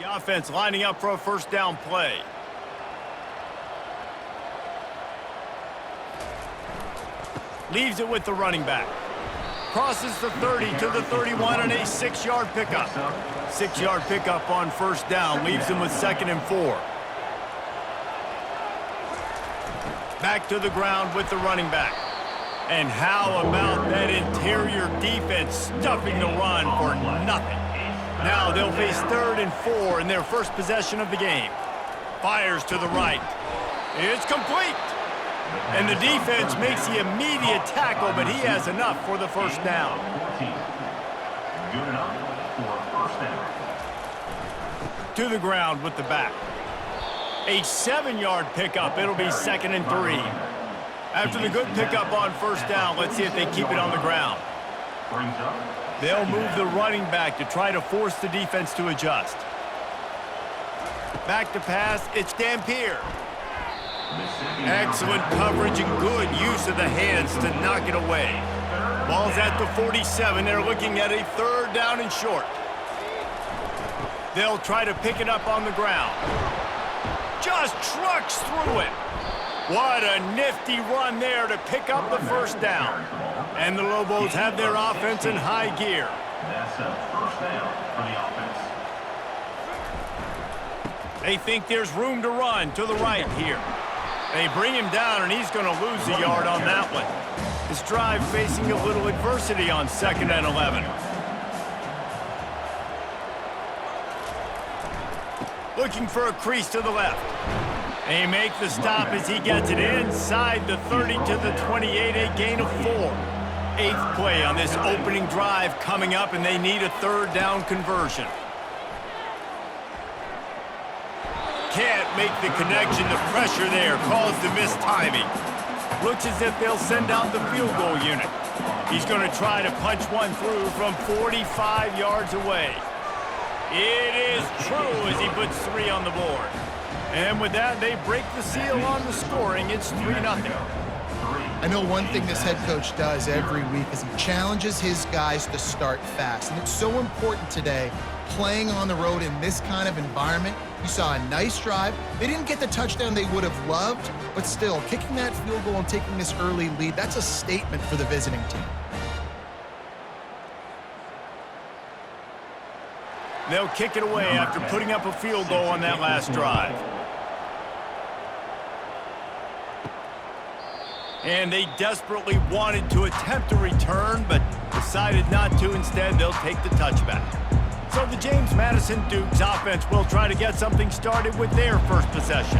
The offense lining up for a first down play. Leaves it with the running back. Crosses the 30 to the 31 on a 6-yard pickup. 6-yard pickup on first down leaves them with 2nd and 4. Back to the ground with the running back. And how about that interior defense stuffing the run for nothing? Now they'll face 3rd and 4 in their first possession of the game. Fires to the right. It's complete. And the defense makes the immediate tackle, but he has enough for the first down. Good enough for a first down. To the ground with the back. A 7-yard pickup. It'll be 2nd and 3. After the good pickup on first down, let's see if they keep it on the ground. They'll move the running back to try to force the defense to adjust. Back to pass, it's Dampier. Excellent coverage and good use of the hands to knock it away. Ball's at the 47. They're looking at a 3rd down and short. They'll try to pick it up on the ground. Just trucks through it. What a nifty run there to pick up the first down. And the Lobos have their offense in high gear. That's a first down for the offense. They think there's room to run to the right here. They bring him down, and he's going to lose a yard on that one. This drive facing a little adversity on 2nd and 11. Looking for a crease to the left. They make the stop as he gets it inside the 30 to the 28, a gain of 4. 8th play on this opening drive coming up, and they need a 3rd down conversion. Can't make the connection. The pressure there caused the missed timing. Looks as if they'll send out the field goal unit. He's going to try to punch one through from 45 yards away. It is true as he puts 3 on the board. And with that, they break the seal on the scoring. It's 3-0. I know one thing this head coach does every week is he challenges his guys to start fast. And it's so important today, playing on the road in this kind of environment. You saw a nice drive. They didn't get the touchdown they would have loved, but still, kicking that field goal and taking this early lead, that's a statement for the visiting team. They'll kick it away after putting up a field goal on that last drive. And they desperately wanted to attempt a return, but decided not to. Instead, they'll take the touchback. So the James Madison Dukes offense will try to get something started with their first possession.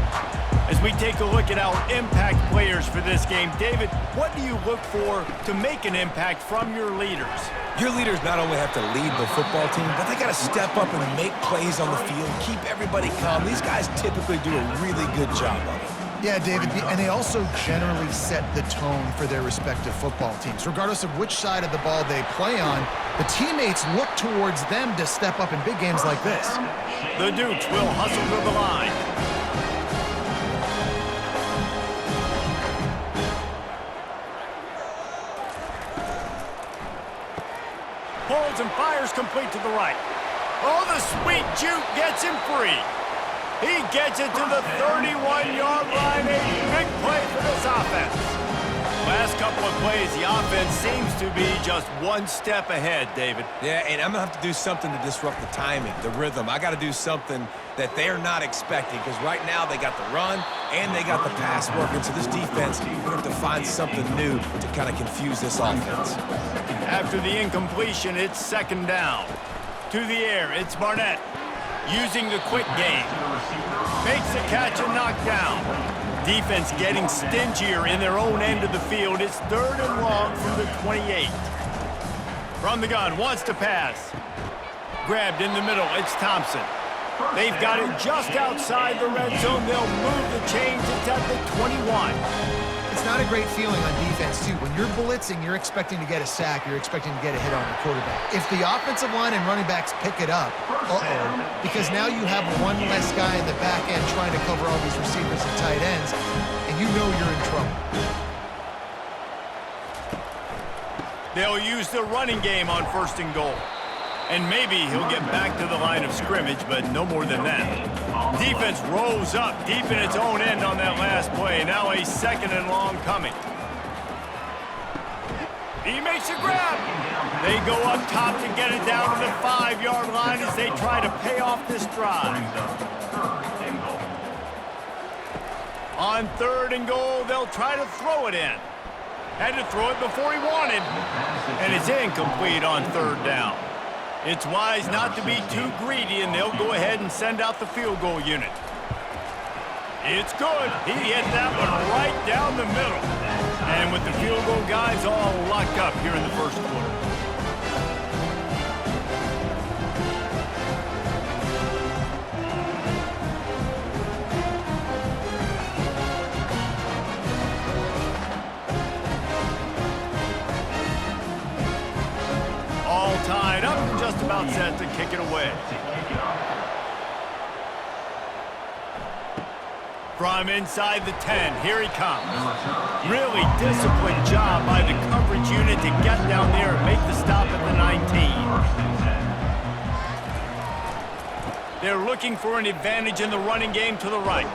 As we take a look at our impact players for this game, David, what do you look for to make an impact from your leaders? Your leaders not only have to lead the football team, but they got to step up and make plays on the field, keep everybody calm. These guys typically do a really good job of it. Yeah, David, and they also generally set the tone for their respective football teams. Regardless of which side of the ball they play on, the teammates look towards them to step up in big games like this. The Dukes will hustle to the line. Pulls and fires complete to the right. Oh, the sweet juke gets him free. He gets it to the 31-yard line. A big play for this offense. Last couple of plays, the offense seems to be just one step ahead, David. Yeah, and I'm going to have to do something to disrupt the timing, the rhythm. I got to do something that they're not expecting, because right now they got the run and they got the pass working. So this defense, we're going to have to find something new to kind of confuse this offense. After the incompletion, it's 2nd down. To the air, it's Barnett. Using the quick game. Makes the catch and knocked down. Defense getting stingier in their own end of the field. It's 3rd and long from the 28. From the gun, wants to pass. Grabbed in the middle, it's Thompson. They've got it just outside the red zone. They'll move the chains. It's at the 21. It's not a great feeling on defense, too. When you're blitzing, you're expecting to get a sack. You're expecting to get a hit on the quarterback. If the offensive line and running backs pick it up, because now you have one less guy in the back end trying to cover all these receivers and tight ends, and you know you're in trouble. They'll use the running game on 1st and goal. And maybe he'll get back to the line of scrimmage, but no more than that. Defense rolls up deep in its own end on that last play. Now a 2nd and long coming. He makes a grab. They go up top to get it down to the 5-yard line as they try to pay off this drive. On 3rd and goal, they'll try to throw it in. Had to throw it before he wanted. And it's incomplete on 3rd down. It's wise not to be too greedy, and they'll go ahead and send out the field goal unit. It's good. He hit that one right down the middle. And with the field goal guys all locked up here in the first quarter. All tied up and just about set to kick it away. From inside the 10, here he comes. Really disciplined job by the coverage unit to get down there and make the stop at the 19. They're looking for an advantage in the running game to the right.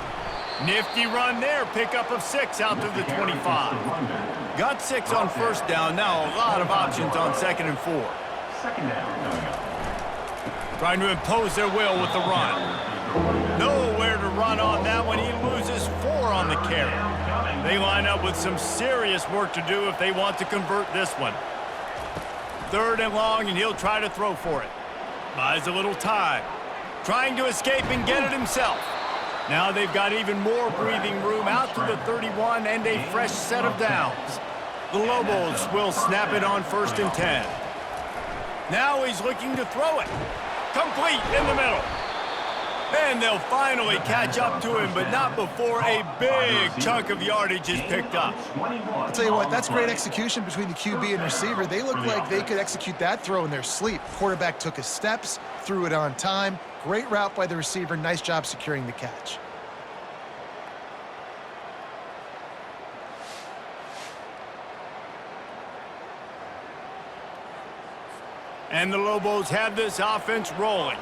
Nifty run there, pickup of 6 out to the 25. Got 6 on 1st down, now a lot of options on 2nd and 4. Trying to impose their will with the run. Nowhere to run on that one. He loses 4 on the carry. They line up with some serious work to do if they want to convert this one. 3rd and long, and he'll try to throw for it. Buys a little time. Trying to escape and get it himself. Now they've got even more breathing room out to the 31 and a fresh set of downs. The Lobos will snap it on 1st and 10. Now he's looking to throw it. Complete in the middle. And they'll finally catch up to him, but not before a big chunk of yardage is picked up. I'll tell you what, that's great execution between the QB and receiver. They look like they could execute that throw in their sleep. Quarterback took his steps, threw it on time. Great route by the receiver. Nice job securing the catch. And the Lobos have this offense rolling.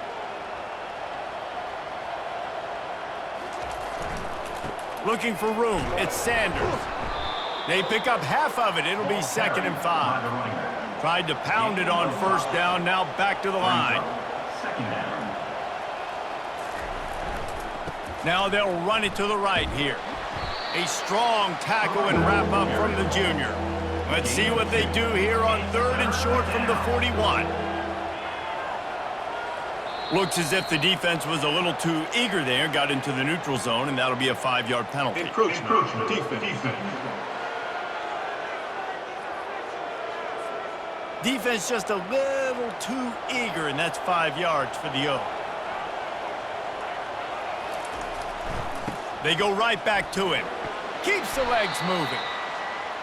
Looking for room. It's Sanders. They pick up half of it. It'll be 2nd and 5. Tried to pound it on 1st down. Now back to the line. Now they'll run it to the right here. A strong tackle and wrap up from the junior. Let's see what they do here on 3rd and short from the 41. Looks as if the defense was a little too eager there, got into the neutral zone, and that'll be a 5-yard penalty. Encroachment. Defense. Defense just a little too eager, and that's 5 yards for the O. They go right back to him. Keeps the legs moving.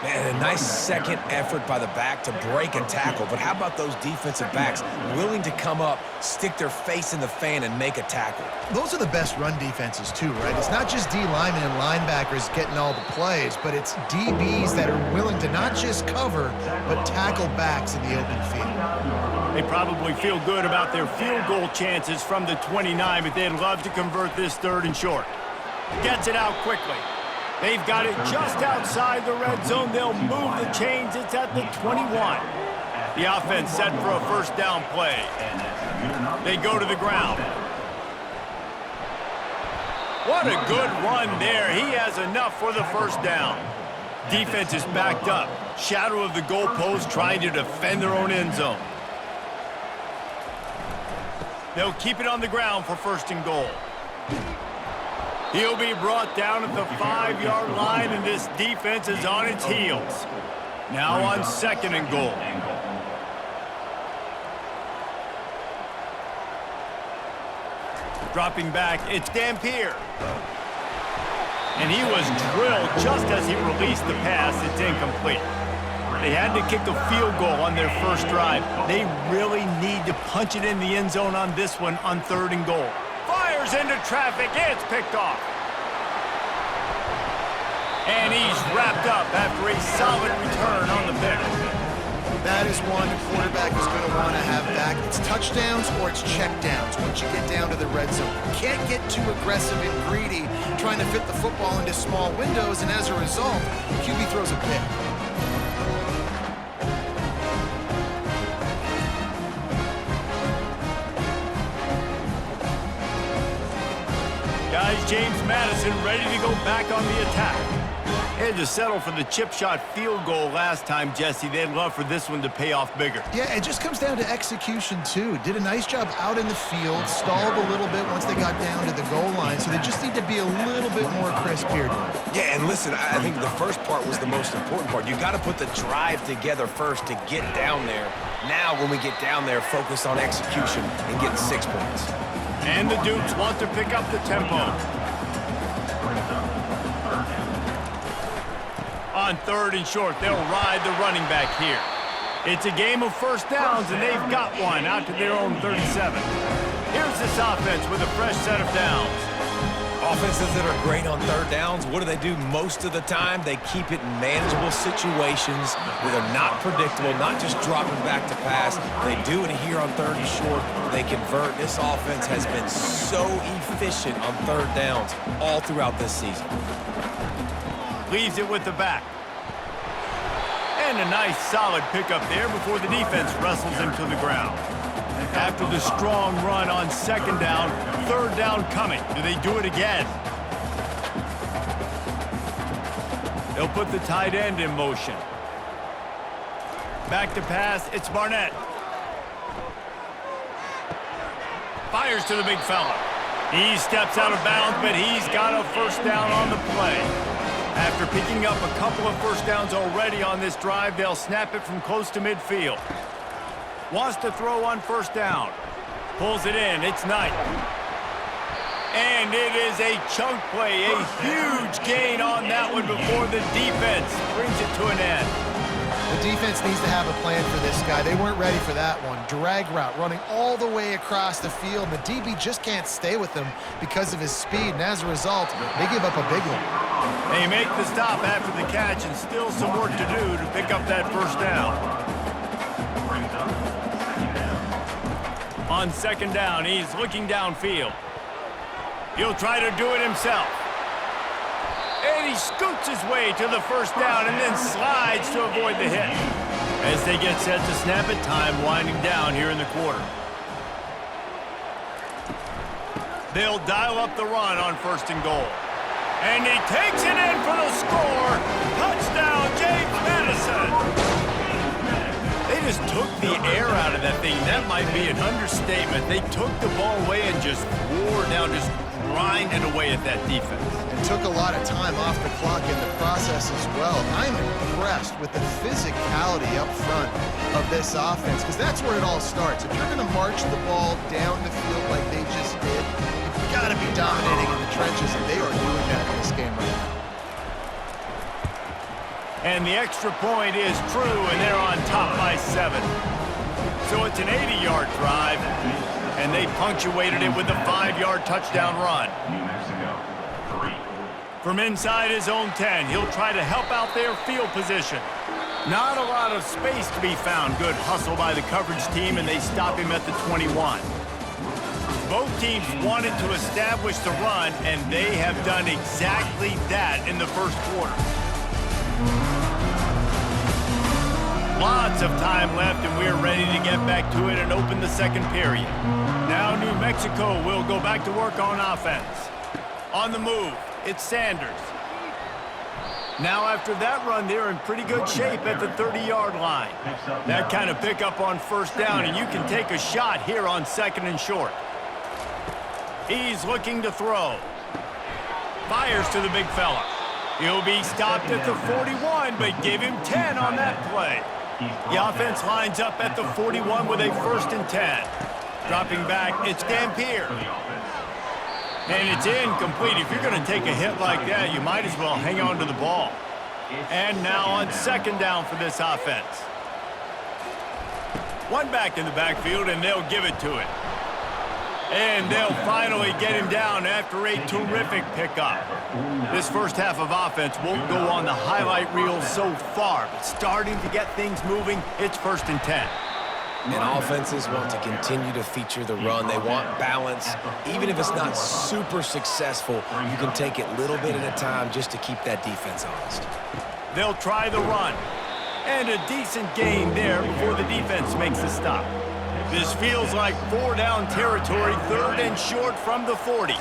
Man, a nice second effort by the back to break and tackle. But how about those defensive backs willing to come up, stick their face in the fan, and make a tackle? Those are the best run defenses too, right? It's not just D linemen and linebackers getting all the plays, but it's DBs that are willing to not just cover, but tackle backs in the open field. They probably feel good about their field goal chances from the 29, but they'd love to convert this 3rd and short. Gets it out quickly. They've got it just outside the red zone. They'll move the chains. It's at the 21. The offense set for a 1st down play. They go to the ground. What a good run there. He has enough for the 1st down. Defense is backed up. Shadow of the goalpost trying to defend their own end zone. They'll keep it on the ground for 1st and goal. He'll be brought down at the 5-yard line, and this defense is on its heels. Now on 2nd and goal. Dropping back, it's Dampier. And he was drilled just as he released the pass. It's incomplete. They had to kick a field goal on their 1st drive. They really need to punch it in the end zone on this one on 3rd and goal. Fires into traffic. It's picked off. And he's wrapped up after a solid return on the pick. That is one the quarterback is going to want to have back. It's touchdowns or it's checkdowns once you get down to the red zone. You can't get too aggressive and greedy trying to fit the football into small windows, and as a result, QB throws a pick. Guys, James Madison ready to go back on the attack. Had to settle for the chip shot field goal last time, Jesse. They'd love for this one to pay off bigger. Yeah, it just comes down to execution, too. Did a nice job out in the field, stalled a little bit once they got down to the goal line, so they just need to be a little bit more crisp here. Yeah, and listen, I think the first part was the most important part. You got to put the drive together first to get down there. Now, when we get down there, focus on execution and getting 6 points. And the Dukes want to pick up the tempo. On 3rd and short, they'll ride the running back here. It's a game of first downs, and they've got one out to their own 37. Here's this offense with a fresh set of downs. Offenses that are great on 3rd downs, what do? Most of the time, they keep it in manageable situations where they're not predictable, not just dropping back to pass. They do it here on 3rd and short. They convert. This offense has been so efficient on 3rd downs all throughout this season. Leaves it with the back. And a nice solid pickup there before the defense wrestles him to the ground. After the strong run on 2nd down, 3rd down coming. Do they do it again? They'll put the tight end in motion. Back to pass, it's Barnett. Fires to the big fella. He steps out of bounds, but he's got a first down on the play. After picking up a couple of first downs already on this drive, they'll snap it from close to midfield. Wants to throw on 1st down. Pulls it in. It's Knight. And it is a chunk play. A huge gain on that one before the defense brings it to an end. The defense needs to have a plan for this guy. They weren't ready for that one. Drag route running all the way across the field. The DB just can't stay with him because of his speed, and as a result, they give up a big one. They make the stop after the catch, and still some work to do to pick up that first down. On 2nd down, he's looking downfield. He'll try to do it himself. And he scoots his way to the first down and then slides to avoid the hit. As they get set to snap it, time winding down here in the quarter. They'll dial up the run on 1st and goal. And he takes it in for the score. Touchdown, James Madison. They just took the air out of that thing. That might be an understatement. They took the ball away and just wore down, just grinded away at that defense. And took a lot of time off the clock in the process as well. I'm impressed with the physicality up front of this offense, because that's where it all starts. If you're going to march the ball down the field like they just did, you've got to be dominating in the trenches, and they are doing that in this game right now. And the extra point is true, and they're on top by 7. So it's an 80-yard drive, and they punctuated it with a 5-yard touchdown run. New Mexico, 3. From inside his own 10, he'll try to help out their field position. Not a lot of space to be found. Good hustle by the coverage team, and they stop him at the 21. Both teams wanted to establish the run, and they have done exactly that in the first quarter. Lots of time left, and we're ready to get back to it and open the second period. Now New Mexico will go back to work on offense. On the move, it's Sanders. Now after that run, they're in pretty good shape at the 30-yard line. That kind of pickup on 1st down, and you can take a shot here on 2nd and short. He's looking to throw. Fires to the big fella. He'll be stopped at the 41, but give him 10 on that play. The offense lines up at the 41 with a 1st and 10. Dropping back, it's Dampier. And it's incomplete. If you're going to take a hit like that, you might as well hang on to the ball. And now on 2nd down for this offense. One back in the backfield, and they'll give it to it. And they'll finally get him down after a terrific pickup. This first half of offense won't go on the highlight reel so far, but starting to get things moving, it's 1st and 10. And offenses want to continue to feature the run. They want balance. Even if it's not super successful, you can take it little bit at a time just to keep that defense honest. They'll try the run. And a decent gain there before the defense makes a stop. This feels like 4-down territory, 3rd and short from the 40.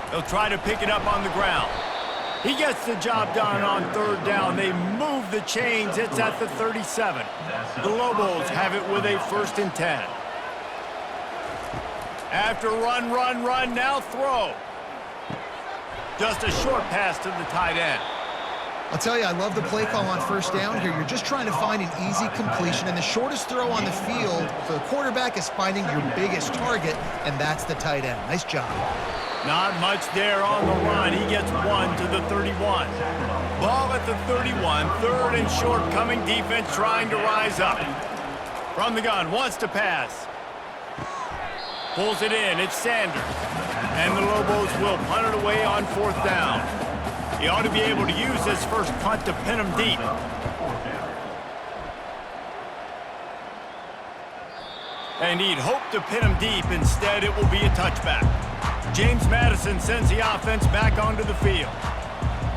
They'll try to pick it up on the ground. He gets the job done on 3rd down. They move the chains. It's at the 37. The Lobos have it with a 1st and 10. After run, now throw. Just a short pass to the tight end. I'll tell you, I love the play call on 1st down here. You're just trying to find an easy completion, and the shortest throw on the field for the quarterback is finding your biggest target, and that's the tight end. Nice job. Not much there on the run. He gets 1 to the 31. Ball at the 31, 3rd and short, coming defense trying to rise up. From the gun, wants to pass. Pulls it in, it's Sanders. And the Lobos will punt it away on 4th down. He ought to be able to use this first punt to pin him deep. And he'd hope to pin him deep. Instead, it will be a touchback. James Madison sends the offense back onto the field.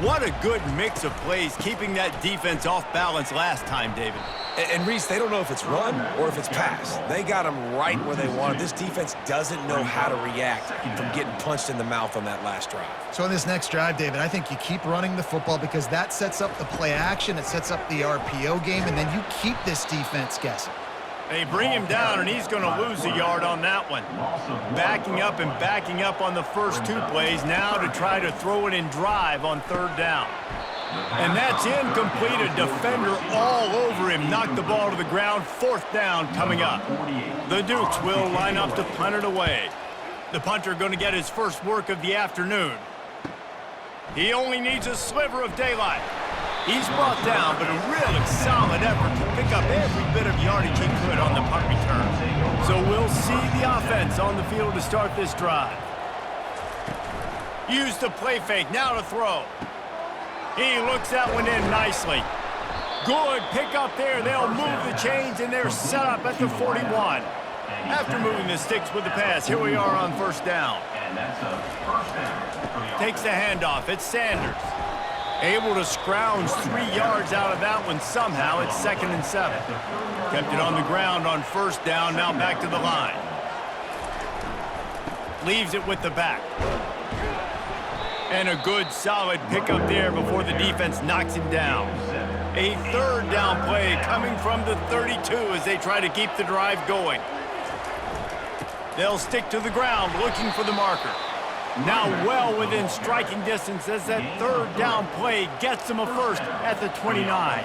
What a good mix of plays, keeping that defense off balance last time, David. And Reese, they don't know if it's run or if it's pass. They got them right where they wanted. This defense doesn't know how to react from getting punched in the mouth on that last drive. So in this next drive, David, I think you keep running the football because that sets up the play action, it sets up the RPO game, and then you keep this defense guessing. They bring him down, and he's going to lose a yard on that one. Backing up on the first 2 plays now to try to throw it in drive on 3rd down. And that's incomplete. A defender all over him. Knocked the ball to the ground. 4th down coming up. The Dukes will line up to punt it away. The punter going to get his first work of the afternoon. He only needs a sliver of daylight. He's brought down, but a really solid effort to pick up every bit of yardage he could on the punt return. So we'll see the offense on the field to start this drive. Use the play fake, now to throw. He looks that one in nicely. Good pick up there. They'll move the chains, and they're set up at the 41. After moving the sticks with the pass, here we are on 1st down. Takes the handoff. It's Sanders. Able to scrounge 3 yards out of that one somehow. It's 2nd and 7. Kept it on the ground on 1st down. Now back to the line. Leaves it with the back. And a good solid pickup there before the defense knocks him down. A 3rd down play coming from the 32 as they try to keep the drive going. They'll stick to the ground looking for the marker. Now well within striking distance as that 3rd down play gets them a first at the 29.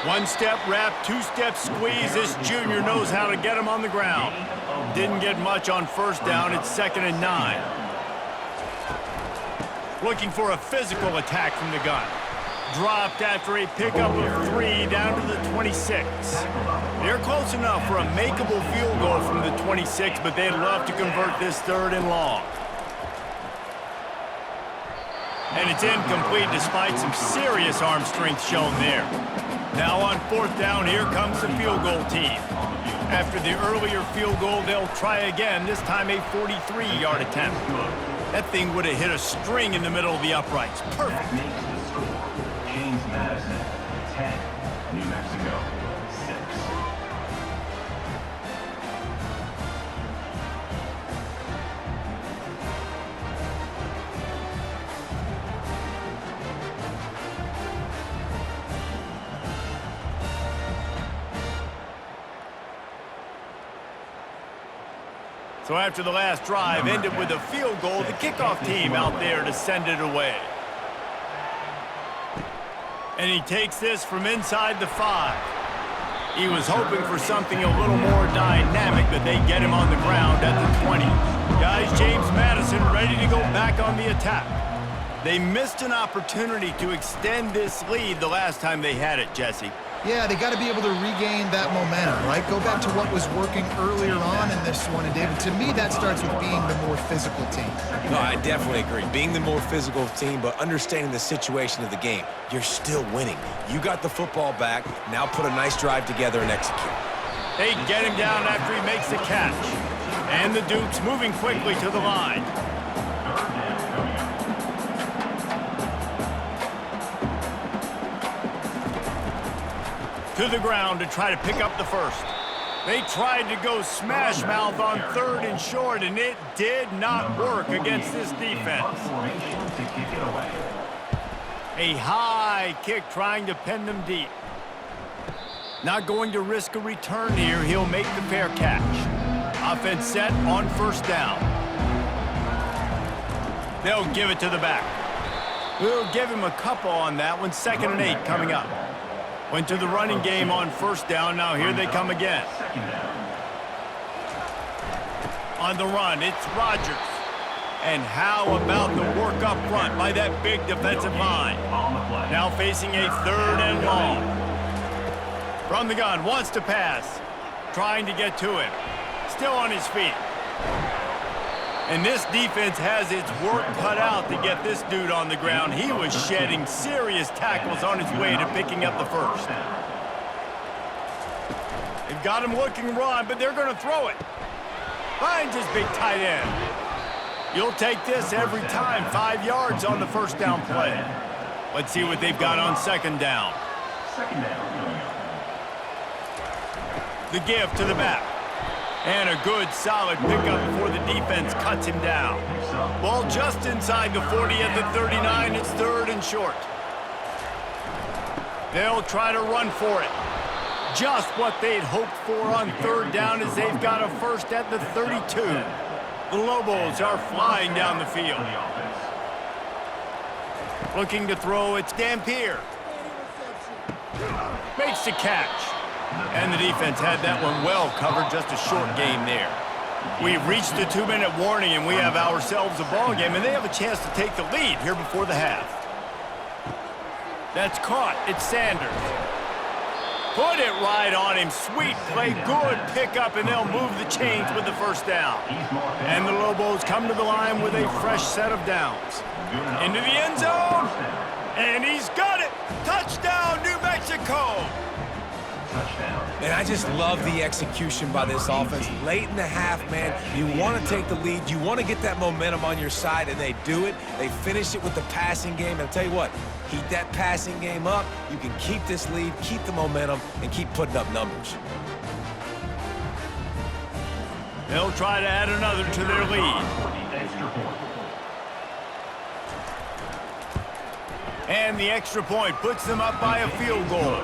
One-step wrap, 2-step squeeze. This junior knows how to get him on the ground. Didn't get much on 1st down. It's 2nd and 9. Looking for a physical attack from the gun. Dropped after a pickup of 3 down to the 26. They're close enough for a makeable field goal from the 26, but they'd love to convert this 3rd and long. And it's incomplete despite some serious arm strength shown there. Now on 4th down, here comes the field goal team. After the earlier field goal, they'll try again, this time a 43-yard attempt. That thing would have hit a string in the middle of the uprights. Perfect. James Madison, 10. New Mexico, 6. So after the last drive ended with a field goal, the kickoff team out there to send it away. And he takes this from inside the 5. He was hoping for something a little more dynamic, but they get him on the ground at the 20. Guys, James Madison ready to go back on the attack. They missed an opportunity to extend this lead the last time they had it, Jesse. Yeah, they got to be able to regain that momentum, right? Go back to what was working earlier on in this one. And David, to me, that starts with being the more physical team. No, I definitely agree. Being the more physical team, but understanding the situation of the game. You're still winning. You got the football back. Now put a nice drive together and execute. They get him down after he makes the catch. And the Dukes moving quickly to the line. To the ground to try to pick up the first. They tried to go smash mouth on 3rd and short, and it did not work against this defense. A high kick trying to pin them deep. Not going to risk a return here. He'll make the fair catch. Offense set on 1st down. They'll give it to the back. We'll give him a couple on that one. 2nd and 8 coming up. Went to the running game on 1st down. Now here they come again. On the run, it's Rodgers. And how about the work up front by that big defensive line? Now facing a 3rd and long. From the gun, wants to pass. Trying to get to him. Still on his feet. And this defense has its work cut out to get this dude on the ground. He was shedding serious tackles on his way to picking up the first. They've got him looking run, but they're going to throw it. Finds his big tight end. You'll take this every time. 5 yards on the 1st down play. Let's see what they've got on 2nd down. The give to the back. And a good, solid pickup before the defense cuts him down. Ball just inside the 40 at the 39. It's 3rd and short. They'll try to run for it. Just what they'd hoped for on 3rd down as they've got a first at the 32. The Lobos are flying down the field. Looking to throw, it's Dampier. Makes the catch. And the defense had that one well covered, just a short game there. We've reached the 2-minute warning, and we have ourselves a ball game, and they have a chance to take the lead here before the half. That's caught. It's Sanders. Put it right on him. Sweet play, good pickup, and they'll move the chains with the 1st down. And the Lobos come to the line with a fresh set of downs. Into the end zone, and he's got it. Touchdown, New Mexico. Man, I just love the execution by this offense. Late in the half, man, you want to take the lead. You want to get that momentum on your side, and they do it. They finish it with the passing game. And I'll tell you what, heat that passing game up. You can keep this lead, keep the momentum, and keep putting up numbers. They'll try to add another to their lead. And the extra point puts them up by a field goal.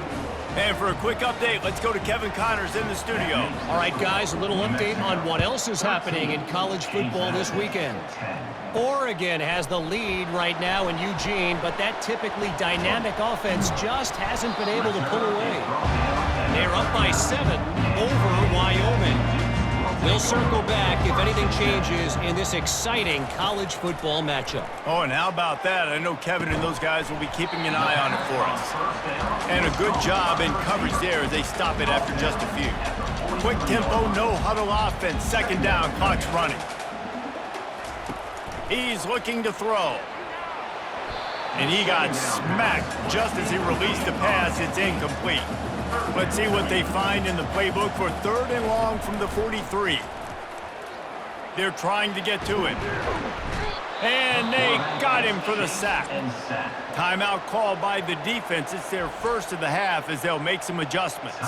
And for a quick update, let's go to Kevin Connors in the studio. All right, guys, a little update on what else is happening in college football this weekend. Oregon has the lead right now in Eugene, but that typically dynamic offense just hasn't been able to pull away. They're up by 7 over Wyoming. We'll circle back if anything changes in this exciting college football matchup. Oh, and how about that? I know Kevin and those guys will be keeping an eye on it for us. And a good job in coverage there as they stop it after just a few. Quick tempo, no huddle offense. 2nd down, clock's running. He's looking to throw. And he got smacked just as he released the pass. It's incomplete. Let's see what they find in the playbook for 3rd and long from the 43. They're trying to get to him. And they got him for the sack. Timeout called by the defense. It's their first of the half as they'll make some adjustments.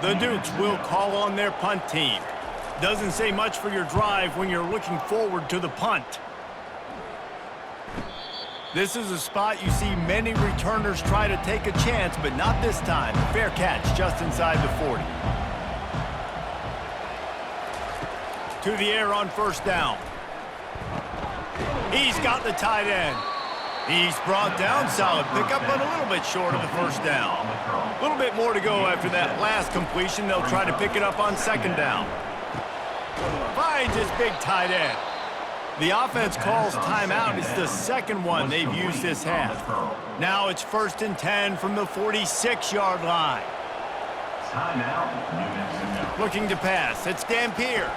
The Dukes will call on their punt team. Doesn't say much for your drive when you're looking forward to the punt. This is a spot you see many returners try to take a chance, but not this time. Fair catch just inside the 40. To the air on 1st down. He's got the tight end. He's brought down. Solid pickup, but a little bit short of the 1st down. A little bit more to go after that last completion. They'll try to pick it up on 2nd down. Finds his big tight end. The offense calls timeout. It's the second one they've used this half. Now it's 1st and 10 from the 46-yard line. Timeout. Looking to pass. It's Dampier.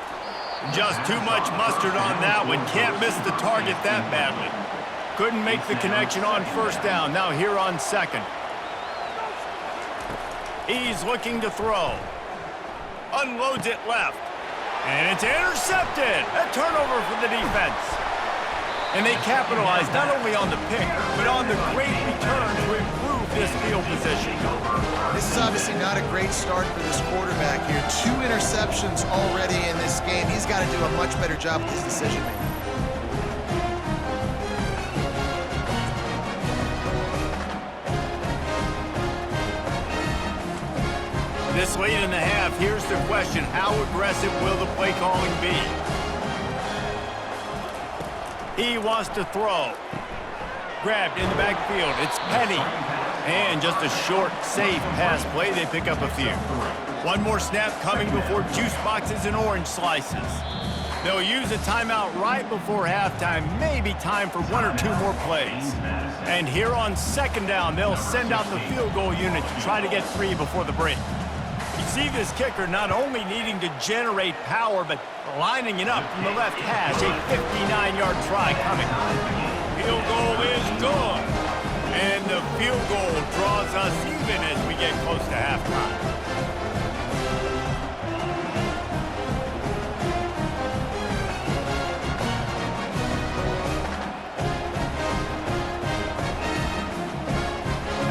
Just too much mustard on that one. Can't miss the target that badly. Couldn't make the connection on 1st down. Now here on 2nd. He's looking to throw. Unloads it left. And it's intercepted. A turnover for the defense. And they capitalized not only on the pick, but on the great return to improve this field position. This is obviously not a great start for this quarterback here. 2 interceptions already in this game. He's got to do a much better job with his decision-making. This late in the half, here's the question. How aggressive will the play calling be? He wants to throw. Grabbed in the backfield. It's Penny. And just a short, safe pass play. They pick up a few. One more snap coming before juice boxes and orange slices. They'll use a timeout right before halftime. Maybe time for 1 or 2 more plays. And here on 2nd down, they'll send out the field goal unit to try to get 3 before the break. You see this kicker not only needing to generate power, but lining it up from the left hash. A 59-yard try coming. Field goal is good. And the field goal draws us even as we get close to halftime.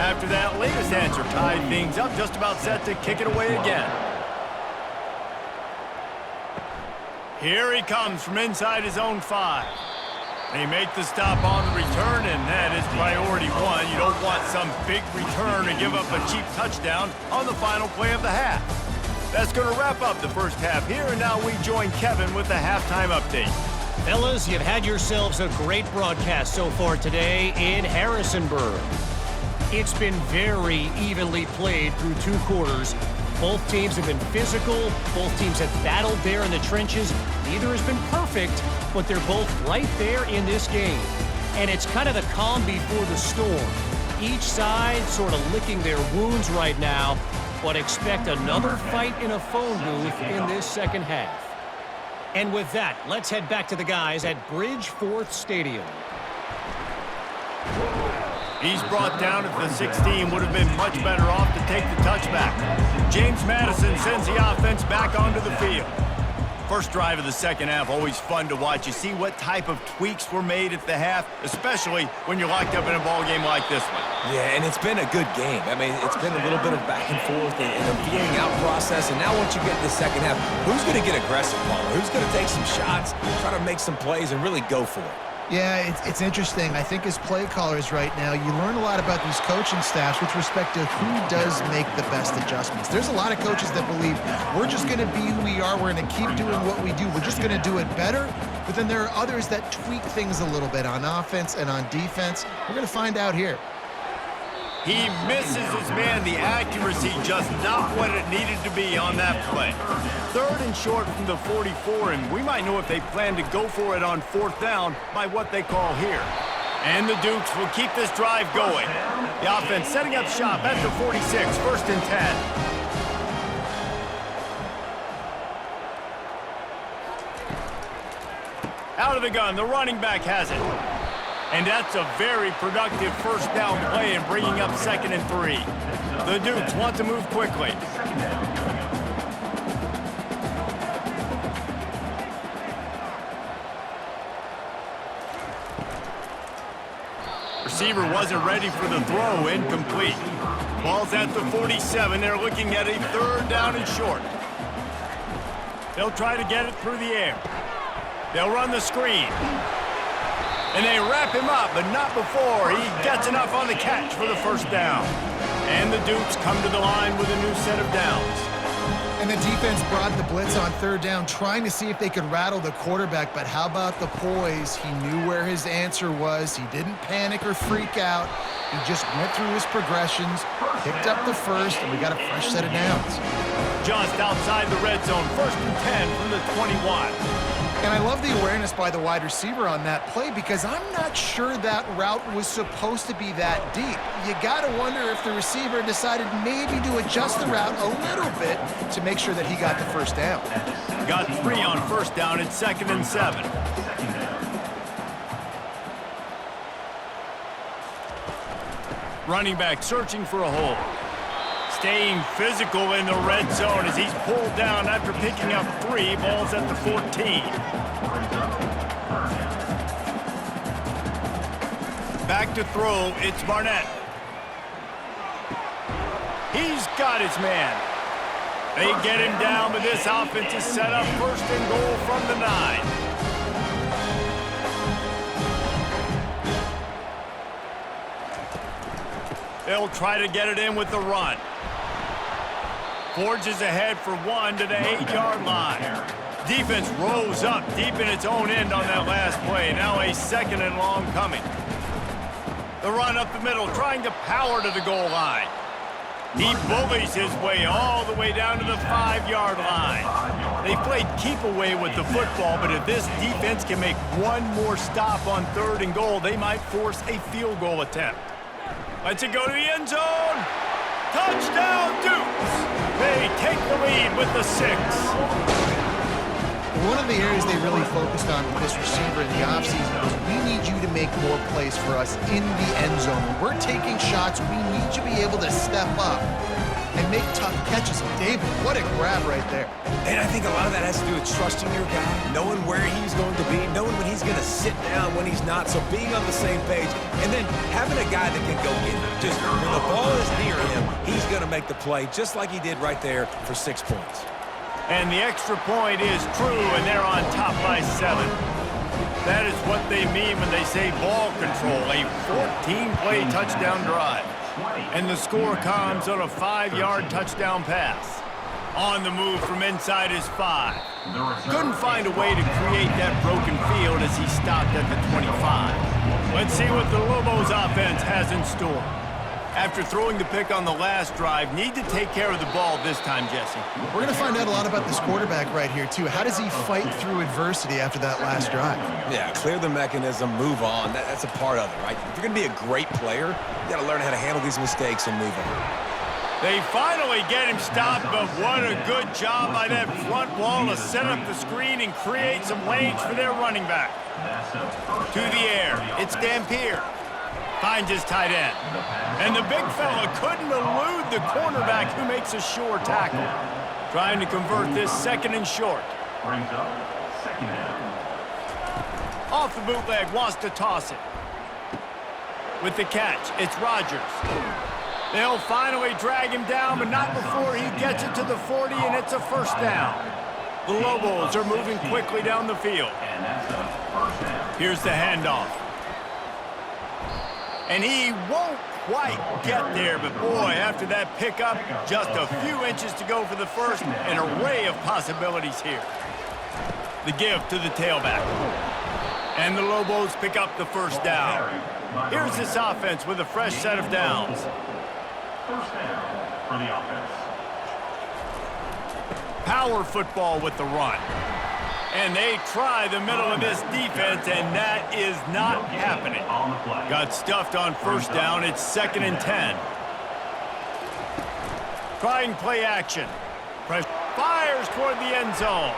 After that latest answer tied things up, just about set to kick it away again. Here he comes from inside his own 5. They make the stop on the return, and that is priority 1. You don't want some big return to give up a cheap touchdown on the final play of the half. That's going to wrap up the first half here, and now we join Kevin with the halftime update. Fellas, you've had yourselves a great broadcast so far today in Harrisonburg. It's been very evenly played through 2 quarters. Both teams have been physical. Both teams have battled there in the trenches. Neither has been perfect, but they're both right there in this game. And it's kind of the calm before the storm. Each side sort of licking their wounds right now, but expect another fight in a phone booth in this second half. And with that, let's head back to the guys at Bridgeforth Stadium. He's brought down at the 16. Would have been much better off to take the touchback. James Madison sends the offense back onto the field. First drive of the second half, always fun to watch. You see what type of tweaks were made at the half, especially when you're locked up in a ball game like this one. Yeah, and it's been a good game. I mean, it's been a little bit of back and forth and a feeling out process. And now once you get to the second half, who's going to get aggressive, Paul? Who's going to take some shots, try to make some plays, and really go for it? Yeah, it's interesting. I think as play callers right now, you learn a lot about these coaching staffs with respect to who does make the best adjustments. There's a lot of coaches that believe we're just going to be who we are. We're going to keep doing what we do. We're just going to do it better. But then there are others that tweak things a little bit on offense and on defense. We're going to find out here. He misses his man. The accuracy just not what it needed to be on that play. 3rd and short from the 44, and we might know if they plan to go for it on 4th down by what they call here. And the Dukes will keep this drive going. The offense setting up shop at the 46, 1st and 10. Out of the gun, the running back has it. And that's a very productive 1st down play and bringing up 2nd and 3. The Dukes want to move quickly. Receiver wasn't ready for the throw, incomplete. Ball's at the 47. They're looking at a 3rd down and short. They'll try to get it through the air. They'll run the screen. And they wrap him up, but not before he gets enough on the catch for the 1st down. And the Dukes come to the line with a new set of downs. And the defense brought the blitz on 3rd down, trying to see if they could rattle the quarterback. But how about the poise? He knew where his answer was. He didn't panic or freak out. He just went through his progressions, picked up the 1st, and we got a fresh set of downs. just outside the red zone. 1st and 10 from the 21. And I love the awareness by the wide receiver on that play because I'm not sure that route was supposed to be that deep. You got to wonder if the receiver decided maybe to adjust the route a little bit to make sure that he got the first down. Got 3 on 1st down. It's 2nd and 7. Running back searching for a hole. Staying physical in the red zone as he's pulled down after picking up 3. Balls at the 14. Back to throw, it's Barnett. He's got his man. They get him down, but this offense is set up 1st and goal from the 9. They'll try to get it in with the run. Forges ahead for 1 to the 8-yard line. Defense rose up deep in its own end on that last play. Now a 2nd and long coming. The run up the middle, trying to power to the goal line. He bullies his way all the way down to the 5-yard line. They played keep away with the football, but if this defense can make one more stop on 3rd and goal, they might force a field goal attempt. Lets it go to the end zone. Touchdown, Dukes! They take the lead with the 6. One of the areas they really focused on with this receiver in the offseason was we need you to make more plays for us in the end zone. When we're taking shots, we need you to be able to step up and make tough catches. David, what a grab right there. And I think a lot of that has to do with trusting your guy, knowing where he's going to be, knowing when he's going to sit down, when he's not. So being on the same page, and then having a guy that can go get it. Just when the ball is near him, he's going to make the play, just like he did right there for 6 points. And the extra point is true, and they're on top by 7. That is what they mean when they say ball control, a 14-play touchdown drive. And the score comes on a 5-yard touchdown pass. On the move from inside his 5. Couldn't find a way to create that broken field as he stopped at the 25. Let's see what the Lobos offense has in store. After throwing the pick on the last drive, need to take care of the ball this time, Jesse. We're going to find out a lot about this quarterback right here, too. How does he fight through adversity after that last drive? Yeah, clear the mechanism, move on. That's a part of it, right? If you're going to be a great player, you got to learn how to handle these mistakes and move on. They finally get him stopped, but what a good job by that front wall to set up the screen and create some lanes for their running back. To the air, it's Dampier. Finds his tight end. And the big fella couldn't elude the cornerback who makes a sure tackle. Trying to convert this 2nd and short. Brings up 2nd down. Off the bootleg, wants to toss it. With the catch, it's Rodgers. They'll finally drag him down, but not before he gets it to the 40, and it's a 1st down. The Lobos are moving quickly down the field. And that's a 1st down. Here's the handoff. And he won't quite get there, but boy, after that pickup, just a few inches to go for the 1st, an array of possibilities here. The give to the tailback. And the Lobos pick up the 1st down. Here's this offense with a fresh set of downs. 1st down for the offense. Power football with the run. And they try the middle of this defense, and that is not happening. Got stuffed on 1st down. It's 2nd and 10. Trying play action. Fires toward the end zone.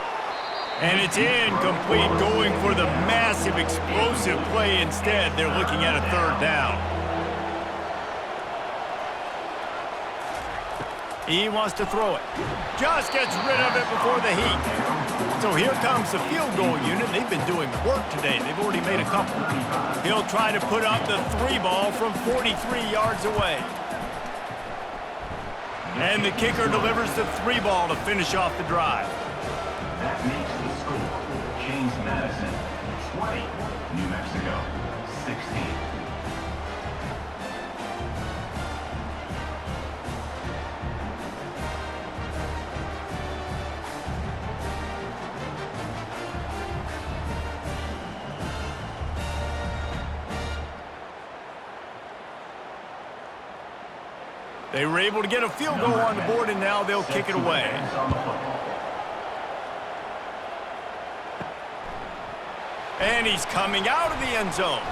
And it's incomplete, going for the massive explosive play instead. They're looking at a 3rd down. He wants to throw it. Just gets rid of it before the heat. So here comes the field goal unit. They've been doing work today. They've already made a couple. He'll try to put up the 3 ball from 43 yards away. And the kicker delivers the 3 ball to finish off the drive. That makes the score James Madison 20, New Mexico 16. They were able to get a field goal on the board, and now they'll kick it away. And he's coming out of the end zone.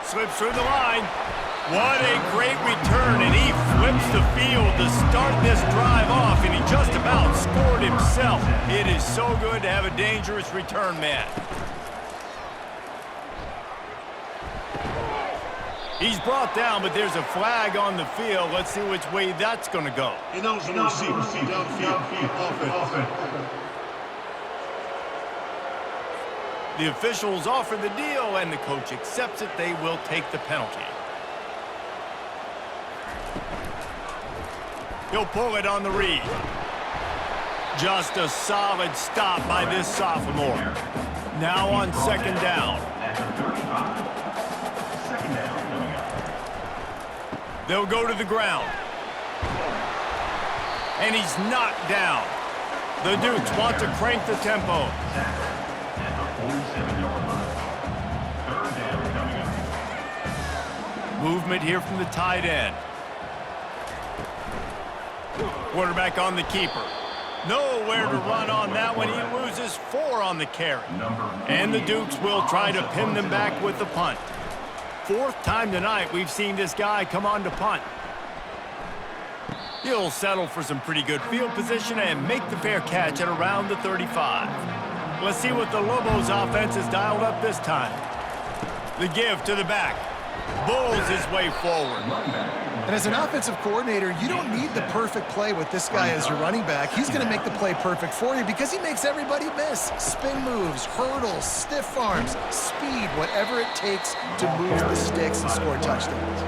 Slips through the line. What a great return, and he flips the field to start this drive off, and he just about scored himself. It is so good to have a dangerous return man. He's brought down, but there's a flag on the field. Let's see which way that's going to go. And those are the receivers. Downfield. Offense. The officials offer the deal, and the coach accepts it. They will take the penalty. He'll pull it on the read. Just a solid stop by this sophomore. Now on second down. They'll go to the ground. And he's knocked down. The Dukes want to crank the tempo. Movement here from the tight end. Quarterback on the keeper. Nowhere to run on that one. He loses 4 on the carry. And the Dukes will try to pin them back with the punt. 4th time tonight we've seen this guy come on to punt. He'll settle for some pretty good field position and make the fair catch at around the 35. Let's see what the Lobos offense has dialed up this time. The give to the back. Bulls his way forward. And as an offensive coordinator, you don't need the perfect play with this guy as your running back. He's going to make the play perfect for you because he makes everybody miss. Spin moves, hurdles, stiff arms, speed, whatever it takes to move the sticks and score touchdowns.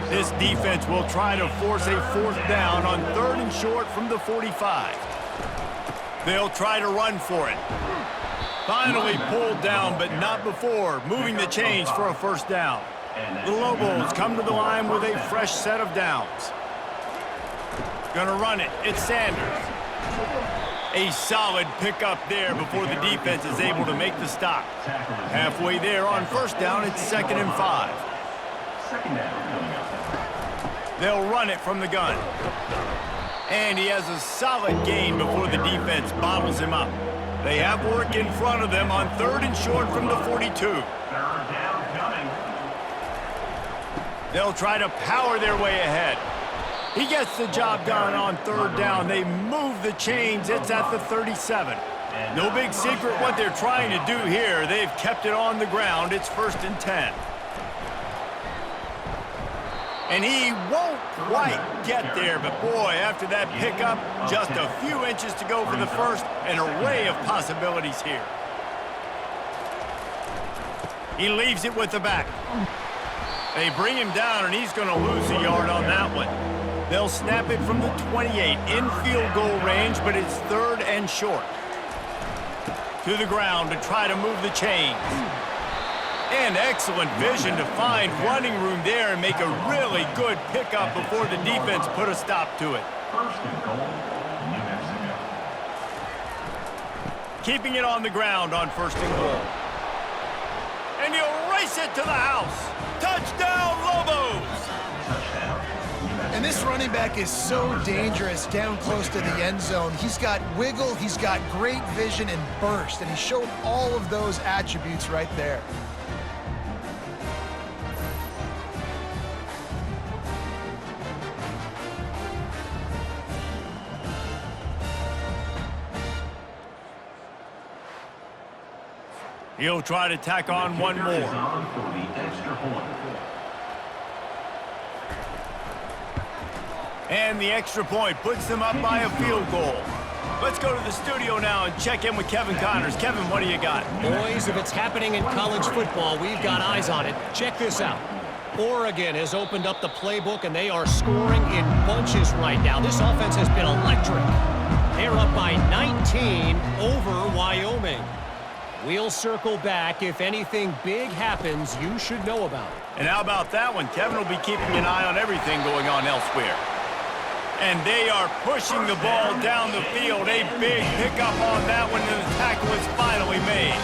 This defense will try to force a 4th down on 3rd and short from the 45. They'll try to run for it. Finally pulled down, but not before moving the chains for a 1st down. The Lobos come to the line with a fresh set of downs. Gonna run it. It's Sanders. A solid pickup there before the defense is able to make the stop. Halfway there on 1st down, it's 2nd and 5. They'll run it from the gun. And he has a solid gain before the defense bottles him up. They have work in front of them on 3rd and short from the 42. They'll try to power their way ahead. He gets the job done on 3rd down. They move the chains. It's at the 37. No big secret what they're trying to do here. They've kept it on the ground. It's 1st and 10. And he won't quite get there, but boy, after that pickup, just a few inches to go for the 1st. An array of possibilities here. He leaves it with the back. They bring him down, and he's going to lose a yard on that one. They'll snap it from the 28 in field goal range, but it's 3rd and short. To the ground to try to move the chains. And excellent vision to find running room there and make a really good pickup before the defense put a stop to it. 1st and goal, New Mexico. Keeping it on the ground on 1st and goal. And he'll race it to the house. Touchdown, Lobos! And this running back is so dangerous down close to the end zone. He's got wiggle, he's got great vision and burst, and he showed all of those attributes right there. He'll try to tack on one more. And the extra point puts them up by a field goal. Let's go to the studio now and check in with Kevin Connors. Kevin, what do you got? Boys, if it's happening in college football, we've got eyes on it. Check this out. Oregon has opened up the playbook, and they are scoring in bunches right now. This offense has been electric. They're up by 19 over Wyoming. We'll circle back. If anything big happens, you should know about it. And how about that one? Kevin will be keeping an eye on everything going on elsewhere. And they are pushing the ball down the field. A big pickup on that one, and the tackle is finally made.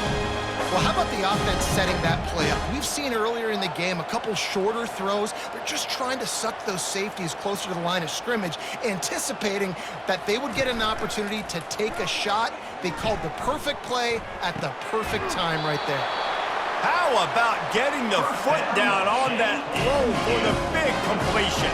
Well, how about the offense setting that play up? We've seen earlier in the game a couple shorter throws. They're just trying to suck those safeties closer to the line of scrimmage, anticipating that they would get an opportunity to take a shot. They called the perfect play at the perfect time right there. How about getting the foot down on that throw for the big completion?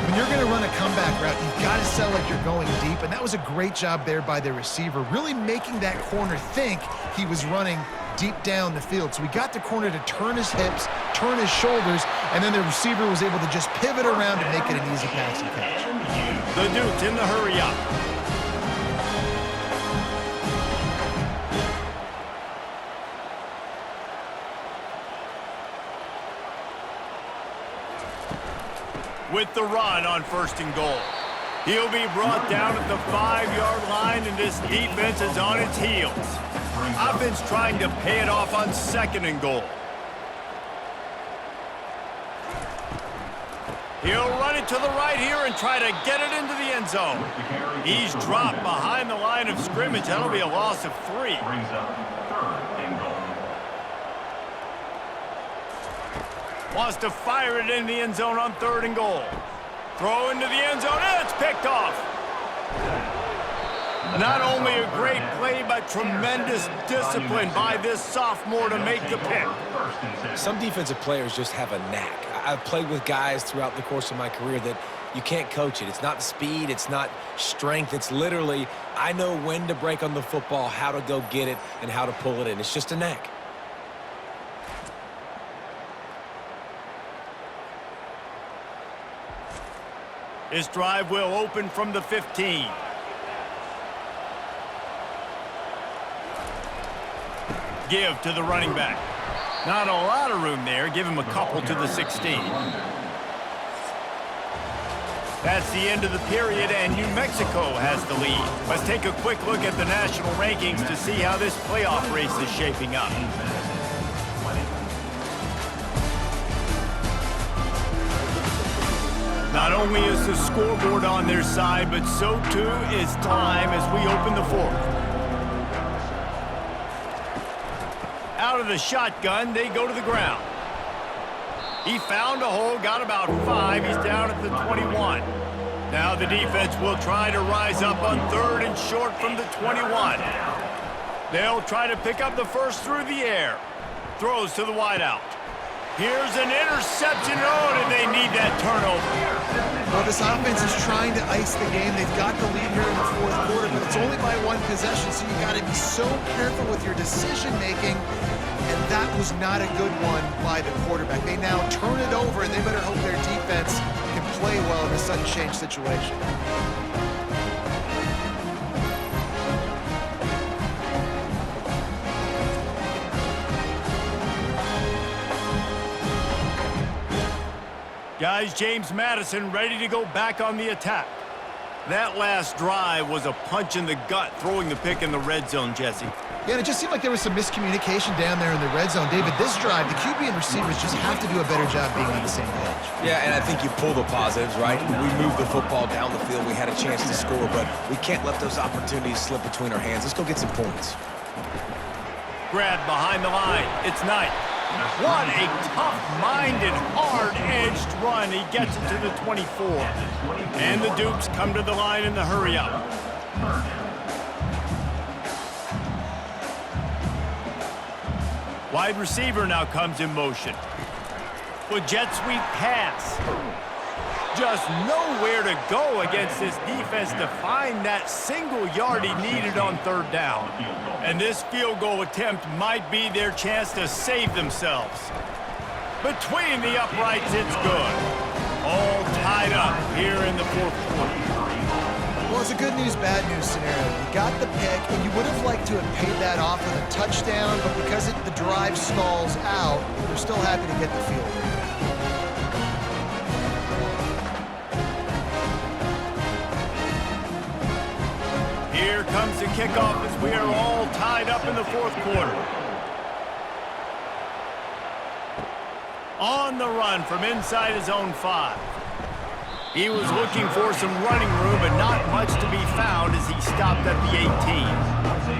When you're going to run a comeback route, you've got to sell like you're going deep, and that was a great job there by the receiver, really making that corner think he was running deep down the field. So we got the corner to turn his hips, turn his shoulders, and then the receiver was able to just pivot around and make it an easy passing catch. The Duke's in the hurry up. With the run on 1st and goal. He'll be brought down at the 5-yard line, and this defense is on its heels. Offense trying to pay it off on 2nd and goal. He'll run it to the right here and try to get it into the end zone. He's dropped behind the line of scrimmage. That'll be a loss of 3. Brings up 3rd and goal. Wants to fire it in the end zone on 3rd and goal. Throw into the end zone, and it's picked off. Not only a great play, but tremendous discipline by this sophomore to make the pick. Some defensive players just have a knack. I've played with guys throughout the course of my career that you can't coach it. It's not speed, it's not strength. It's literally, I know when to break on the football, how to go get it, and how to pull it in. It's just a knack. This drive will open from the 15. Give to the running back. Not a lot of room there. Give him a couple to the 16. That's the end of the period, and New Mexico has the lead. Let's take a quick look at the national rankings to see how this playoff race is shaping up. Not only is the scoreboard on their side, but so too is time as we open the 4th. Out of the shotgun, they go to the ground. He found a hole, got about 5. He's down at the 21. Now the defense will try to rise up on 3rd and short from the 21. They'll try to pick up the first through the air. Throws to the wideout. Here's an interception. Oh, did they need that turnover? Well, this offense is trying to ice the game. They've got the lead here in the 4th quarter, but it's only by 1 possession, so you got to be so careful with your decision-making, and that was not a good one by the quarterback. They now turn it over, and they better hope their defense can play well in a sudden change situation. Guys, James Madison ready to go back on the attack. That last drive was a punch in the gut, throwing the pick in the red zone, Jesse. Yeah, and it just seemed like there was some miscommunication down there in the red zone. David, this drive, the QB and receivers just have to do a better job being on the same page. Yeah, and I think you pull the positives, right? We moved the football down the field. We had a chance to score, but we can't let those opportunities slip between our hands. Let's go get some points. Grabbed behind the line. It's Knight. What a tough-minded, hard-edged run. He gets it to the 24. And the Dukes come to the line in the hurry-up. Wide receiver now comes in motion. With jet sweep pass. Just nowhere to go against this defense to find that single yard he needed on 3rd down. And this field goal attempt might be their chance to save themselves. Between the uprights, it's good. All tied up here in the 4th quarter. Well, it's a good news, bad news scenario. You got the pick, and you would have liked to have paid that off with a touchdown, but because the drive stalls out, they're still happy to get the field goal. Here comes the kickoff as we are all tied up in the 4th quarter. On the run from inside his own 5. He was looking for some running room, but not much to be found as he stopped at the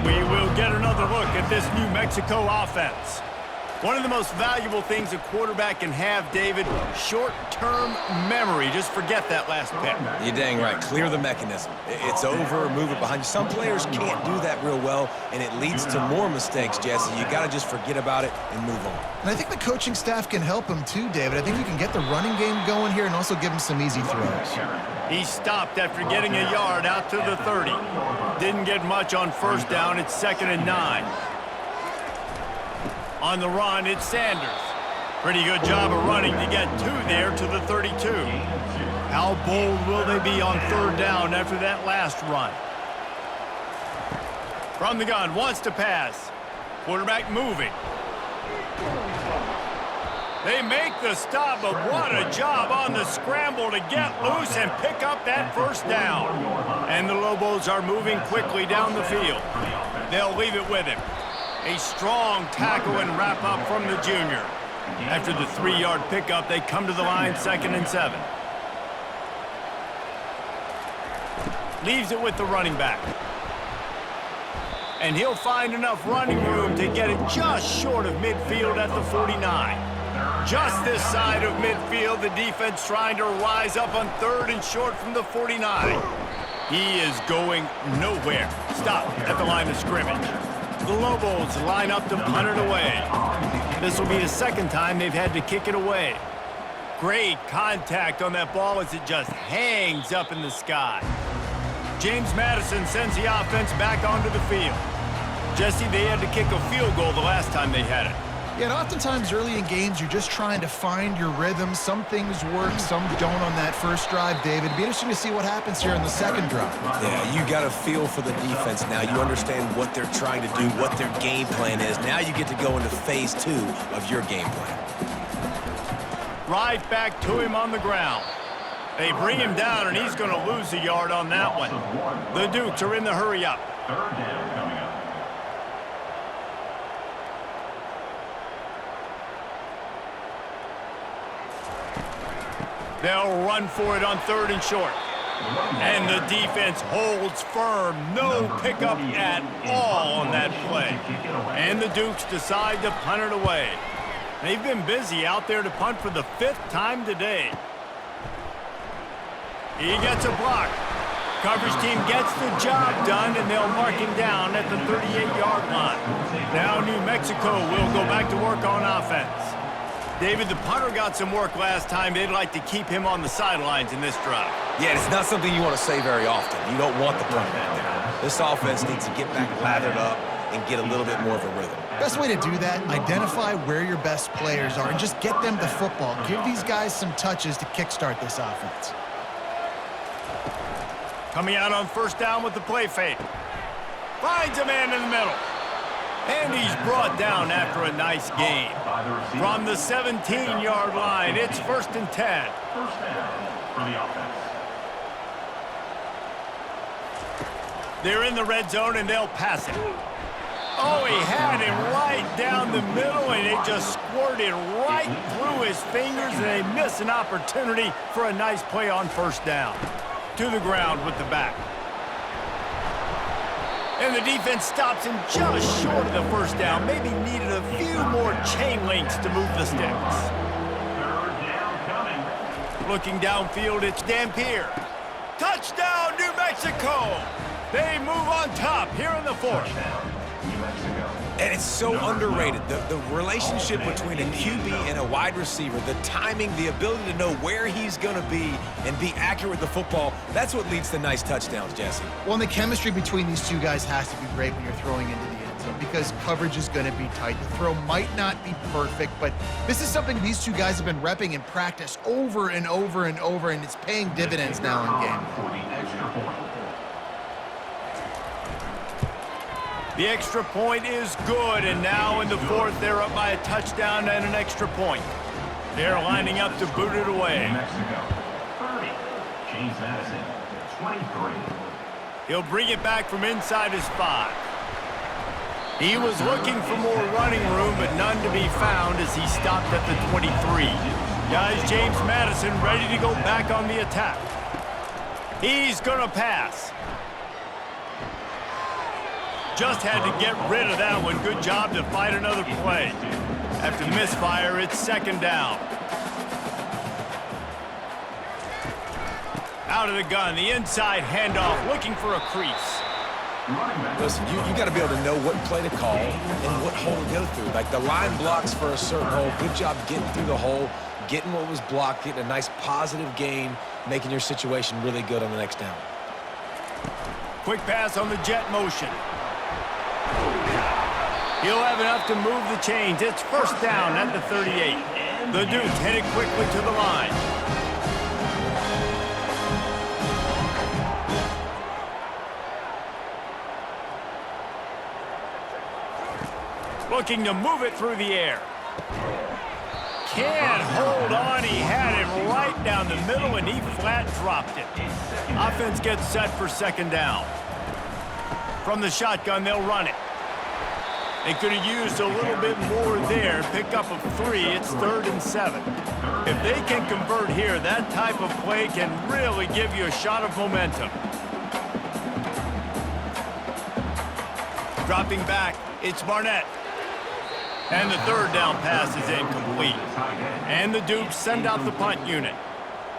18. We will get another look at this New Mexico offense. One of the most valuable things a quarterback can have, David, short-term memory. Just forget that last pick. You're dang right. Clear the mechanism. It's over, move it behind you. Some players can't do that real well, and it leads to more mistakes, Jesse. You got to just forget about it and move on. And I think the coaching staff can help him too, David. I think you can get the running game going here and also give him some easy throws. He stopped after getting a yard out to the 30. Didn't get much on first down. It's 2nd and 9. On the run, it's Sanders. Pretty good job of running to get 2 there to the 32. How bold will they be on 3rd down after that last run? From the gun, wants to pass. Quarterback moving. They make the stop, but what a job on the scramble to get loose and pick up that first down. And the Lobos are moving quickly down the field. They'll leave it with him. A strong tackle and wrap up from the junior. After the 3-yard pickup, they come to the line 2nd and 7. Leaves it with the running back. And he'll find enough running room to get it just short of midfield at the 49. Just this side of midfield, the defense trying to rise up on 3rd and short from the 49. He is going nowhere. Stop at the line of scrimmage. The Lobos line up to punt it away. This will be the 2nd time they've had to kick it away. Great contact on that ball as it just hangs up in the sky. James Madison sends the offense back onto the field. Jesse, they had to kick a field goal the last time they had it. Yeah, and oftentimes early in games, you're just trying to find your rhythm. Some things work, some don't on that first drive, David. It'd be interesting to see what happens here in the 2nd drive. Yeah, you got a feel for the defense now. You understand what they're trying to do, what their game plan is. Now you get to go into phase 2 of your game plan. Right back to him on the ground. They bring him down, and he's going to lose a yard on that one. The Dukes are in the hurry-up. 3rd down coming up. They'll run for it on 3rd and short. And the defense holds firm. No pickup at all on that play. And the Dukes decide to punt it away. They've been busy out there to punt for the 5th time today. He gets a block. Coverage team gets the job done, and they'll mark him down at the 38-yard line. Now New Mexico will go back to work on offense. David, the punter got some work last time. They'd like to keep him on the sidelines in this drive. Yeah, it's not something you want to say very often. You don't want the punter out there. This offense needs to get back lathered up and get a little bit more of a rhythm. Best way to do that, identify where your best players are and just get them the football. Give these guys some touches to kickstart this offense. Coming out on 1st down with the play fake. Finds a man in the middle. And he's brought down after a nice gain. From the 17-yard line, it's 1st and 10. 1st down for the offense. They're in the red zone, and they'll pass it. Oh, he had him right down the middle, and it just squirted right through his fingers, and they miss an opportunity for a nice play on 1st down. To the ground with the back. And the defense stops him just short of the 1st down. Maybe needed a few more chain links to move the sticks. 3rd down coming. Looking downfield, it's Dampier. Touchdown, New Mexico! They move on top here in the 4th. New Mexico. And it's so underrated. The relationship between a QB and a wide receiver, the timing, the ability to know where he's going to be and be accurate with the football, that's what leads to nice touchdowns, Jesse. Well, and the chemistry between these two guys has to be great when you're throwing into the end zone because coverage is going to be tight. The throw might not be perfect, but this is something these two guys have been repping in practice over and over and over, and it's paying dividends now in game. For the extra point. The extra point is good, and now in the 4th, they're up by a touchdown and an extra point. They're lining up to boot it away. New Mexico. 30. James Madison. 23. He'll bring it back from inside his 5. He was looking for more running room, but none to be found as he stopped at the 23. Guys, James Madison ready to go back on the attack. He's gonna pass. Just had to get rid of that one. Good job to fight another play. After the misfire, it's second down. Out of the gun, the inside handoff, looking for a crease. Listen, you got to be able to know what play to call and what hole to go through. Like the line blocks for a certain hole. Good job getting through the hole, getting what was blocked, getting a nice positive gain, making your situation really good on the next down. Quick pass on the jet motion. He'll have enough to move the chains. It's first down at the 38. The Dukes headed quickly to the line. Looking to move it through the air. Can't hold on. He had it right down the middle, and he flat dropped it. Offense gets set for second down. From the shotgun, they'll run it. They could have used a little bit more there. Pick up of 3. It's 3rd and 7. If they can convert here, that type of play can really give you a shot of momentum. Dropping back, it's Barnett. And the third down pass is incomplete. And the Dukes send out the punt unit.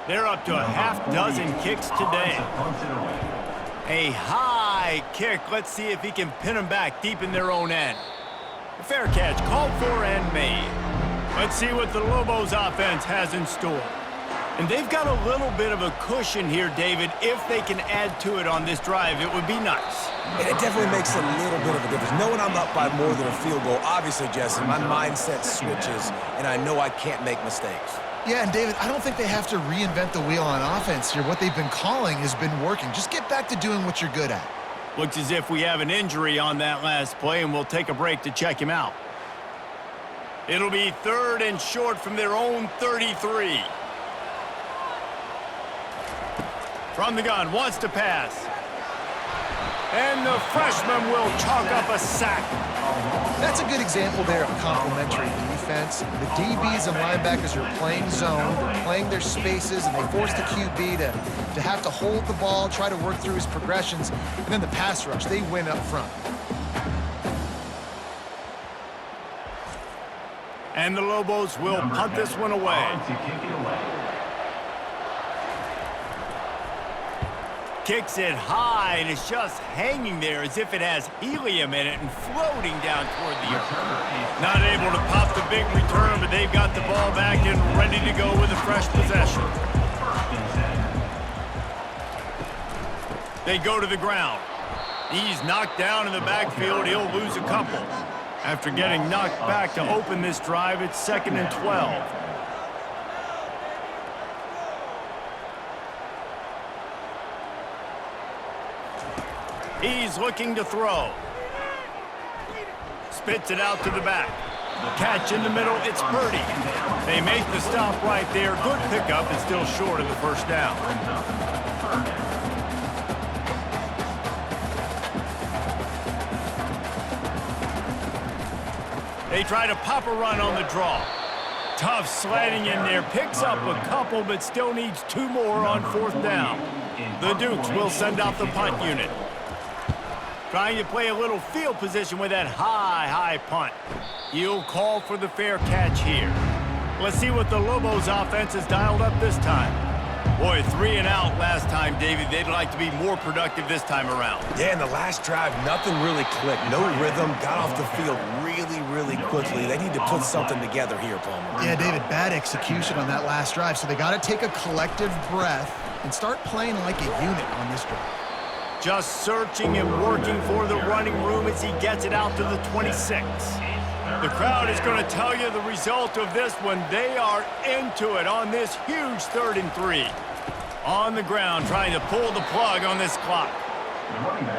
They're up to a half-dozen kicks today. A high kick. Let's see if he can pin them back deep in their own end. A fair catch called for and made. Let's see what the Lobos offense has in store. And they've got a little bit of a cushion here, David. If they can add to it on this drive, it would be nice. And it definitely makes a little bit of a difference. Knowing I'm up by more than a field goal, obviously, Jesse, my mindset switches, and I know I can't make mistakes. Yeah, and David, I don't think they have to reinvent the wheel on offense here. What they've been calling has been working. Just get back to doing what you're good at. Looks as if we have an injury on that last play, and we'll take a break to check him out. It'll be 3rd and short from their own 33. From the gun, wants to pass. And the freshman will chalk up a sack. That's a good example there of complementary defense. The DBs and linebackers are playing zone, they're playing their spaces, and they force the QB to have to hold the ball, try to work through his progressions, and then the pass rush, they win up front. And the Lobos will punt this one away. Kicks it high, and it's just hanging there as if it has helium in it and floating down toward the earth. Not able to pop the big return, but they've got the ball back and ready to go with a fresh possession. They go to the ground. He's knocked down in the backfield. He'll lose a couple. After getting knocked back to open this drive, it's 2nd and 12. He's looking to throw. Spits it out to the back. Catch in the middle, it's Purdy. They make the stop right there. Good pickup, and still short of the first down. They try to pop a run on the draw. Tough sliding in there. Picks up a couple, but still needs 2 more on 4th down. The Dukes will send out the punt unit. Trying to play a little field position with that high punt. He'll call for the fair catch here. Let's see what the Lobos offense has dialed up this time. Boy, 3 and out last time, David. They'd like to be more productive this time around. Yeah, in the last drive, nothing really clicked. No rhythm, got off the field really quickly. They need to put something together here, Palmer. Yeah, David, bad execution on that last drive, so they got to take a collective breath and start playing like a unit on this drive. Just searching and working for the running room as he gets it out to the 26. The crowd is going to tell you the result of this one. They are into it on this huge 3rd and 3. On the ground, trying to pull the plug on this clock.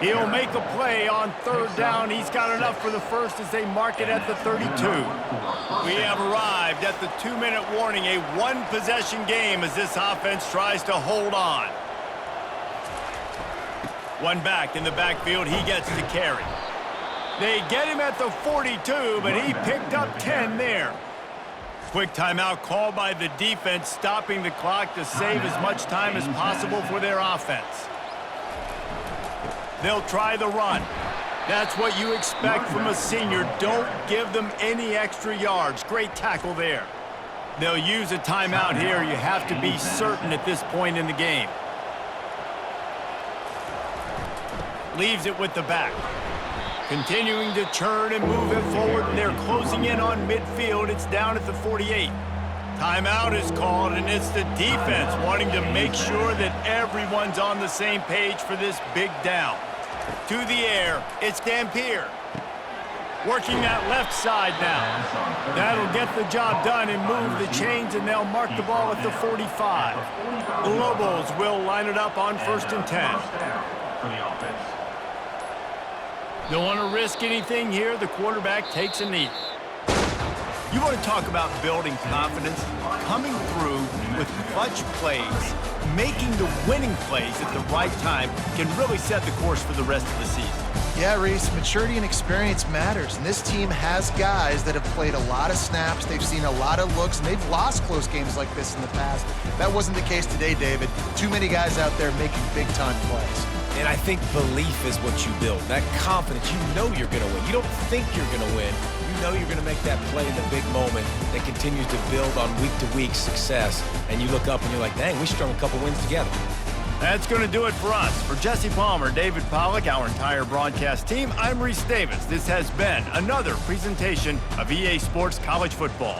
He'll make a play on 3rd down. He's got enough for the first as they mark it at the 32. We have arrived at the 2-minute warning, a 1-possession game as this offense tries to hold on. One back in the backfield, he gets to carry. They get him at the 42, but he picked up 10 there. Quick timeout called by the defense, stopping the clock to save as much time as possible for their offense. They'll try the run. That's what you expect from a senior. Don't give them any extra yards. Great tackle there. They'll use a timeout here. You have to be certain at this point in the game. Leaves it with the back. Continuing to churn and move it forward. They're closing in on midfield. It's down at the 48. Timeout is called, and it's the defense wanting to make sure that everyone's on the same page for this big down. To the air, it's Dampier. Working that left side now. That'll get the job done and move the chains, and they'll mark the ball at the 45. The Lobos will line it up on 1st and 10. For the offense. Don't want to risk anything here. The quarterback takes a knee. You want to talk about building confidence? Coming through with clutch plays, making the winning plays at the right time can really set the course for the rest of the season. Yeah, Reese, maturity and experience matters, and this team has guys that have played a lot of snaps. They've seen a lot of looks, and they've lost close games like this in the past. That wasn't the case today, David. Too many guys out there making big-time plays. And I think belief is what you build. That confidence, you know you're going to win. You don't think you're going to win. You know you're going to make that play in the big moment that continues to build on week-to-week success. And you look up and you're like, dang, we strung a couple wins together. That's going to do it for us. For Jesse Palmer, David Pollack, our entire broadcast team, I'm Reese Davis. This has been another presentation of EA Sports College Football.